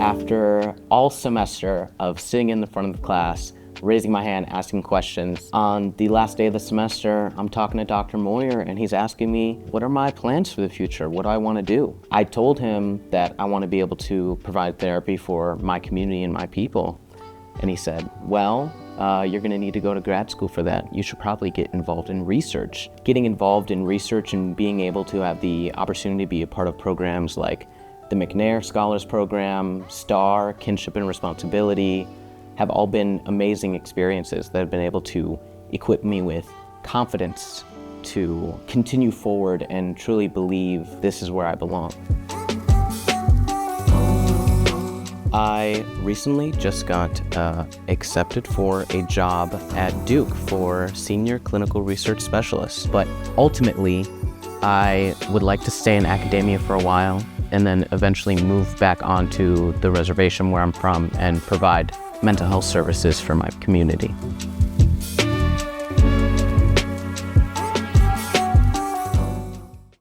After all semester of sitting in the front of the class, raising my hand, asking questions, on the last day of the semester, I'm talking to Dr. Moyer and he's asking me, what are my plans for the future? What do I want to do? I told him that I want to be able to provide therapy for my community and my people. And he said, well, you're going to need to go to grad school for that. You should probably get involved in research. Getting involved in research and being able to have the opportunity to be a part of programs like the McNair Scholars Program, STAR, Kinship and Responsibility, have all been amazing experiences that have been able to equip me with confidence to continue forward and truly believe this is where I belong. I recently just got accepted for a job at Duke for Senior Clinical Research Specialist, but ultimately I would like to stay in academia for a while and then eventually move back onto the reservation where I'm from and provide mental health services for my community.